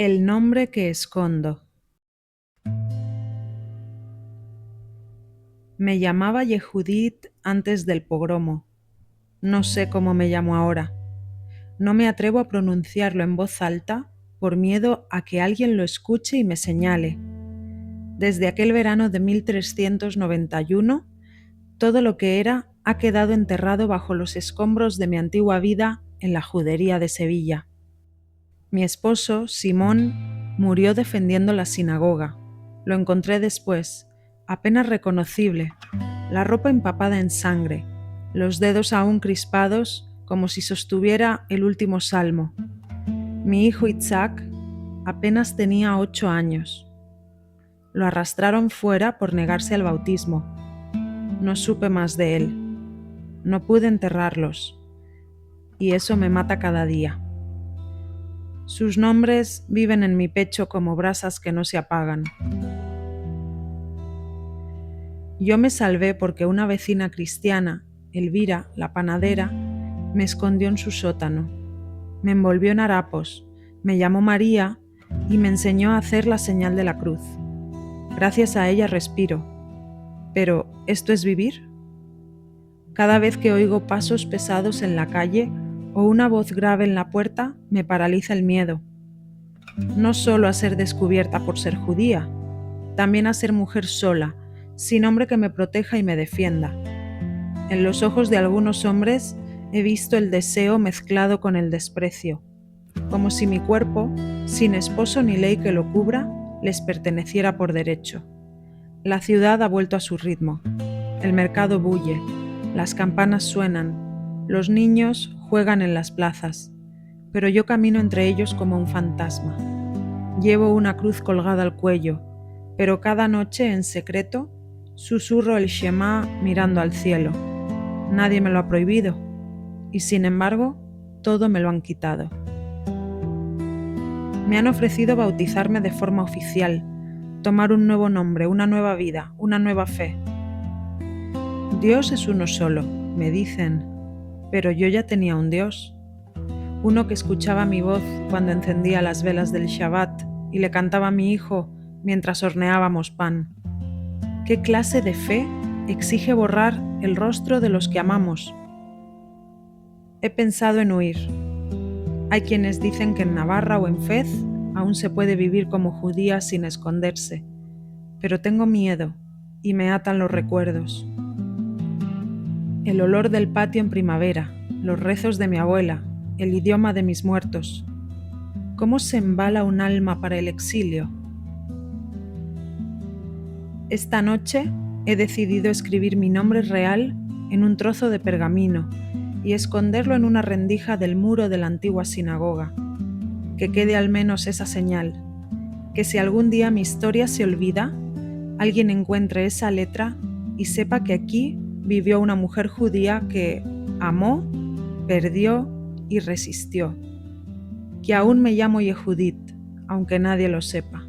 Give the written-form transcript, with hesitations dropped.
El nombre que escondo. Me llamaba Yehudit antes del pogromo. No sé cómo me llamo ahora. No me atrevo a pronunciarlo en voz alta por miedo a que alguien lo escuche y me señale. Desde aquel verano de 1391, todo lo que era ha quedado enterrado bajo los escombros de mi antigua vida en la judería de Sevilla. Mi esposo, Simón, murió defendiendo la sinagoga. Lo encontré después, apenas reconocible, la ropa empapada en sangre, los dedos aún crispados como si sostuviera el último salmo. Mi hijo Isaac apenas tenía 8 años. Lo arrastraron fuera por negarse al bautismo. No supe más de él. No pude enterrarlos. Y eso me mata cada día. Sus nombres viven en mi pecho como brasas que no se apagan. Yo me salvé porque una vecina cristiana, Elvira, la panadera, me escondió en su sótano. Me envolvió en harapos, me llamó María y me enseñó a hacer la señal de la cruz. Gracias a ella respiro. Pero, ¿esto es vivir? Cada vez que oigo pasos pesados en la calle o una voz grave en la puerta, me paraliza el miedo. No solo a ser descubierta por ser judía, también a ser mujer sola, sin hombre que me proteja y me defienda. En los ojos de algunos hombres he visto el deseo mezclado con el desprecio, como si mi cuerpo, sin esposo ni ley que lo cubra, les perteneciera por derecho. La ciudad ha vuelto a su ritmo, el mercado bulle, las campanas suenan, los niños juegan en las plazas, pero yo camino entre ellos como un fantasma. Llevo una cruz colgada al cuello, pero cada noche en secreto susurro el Shema mirando al cielo. Nadie me lo ha prohibido, y sin embargo, todo me lo han quitado. Me han ofrecido bautizarme de forma oficial, tomar un nuevo nombre, una nueva vida, una nueva fe. Dios es uno solo, me dicen, pero yo ya tenía un Dios. Uno que escuchaba mi voz cuando encendía las velas del Shabbat y le cantaba a mi hijo mientras horneábamos pan. ¿Qué clase de fe exige borrar el rostro de los que amamos? He pensado en huir. Hay quienes dicen que en Navarra o en Fez aún se puede vivir como judía sin esconderse, pero tengo miedo y me atan los recuerdos. El olor del patio en primavera, los rezos de mi abuela, el idioma de mis muertos. ¿Cómo se embala un alma para el exilio? Esta noche he decidido escribir mi nombre real en un trozo de pergamino y esconderlo en una rendija del muro de la antigua sinagoga. Que quede al menos esa señal, que si algún día mi historia se olvida, alguien encuentre esa letra y sepa que aquí vivió una mujer judía que amó, perdió y resistió. Que aún me llamo Yehudit, aunque nadie lo sepa.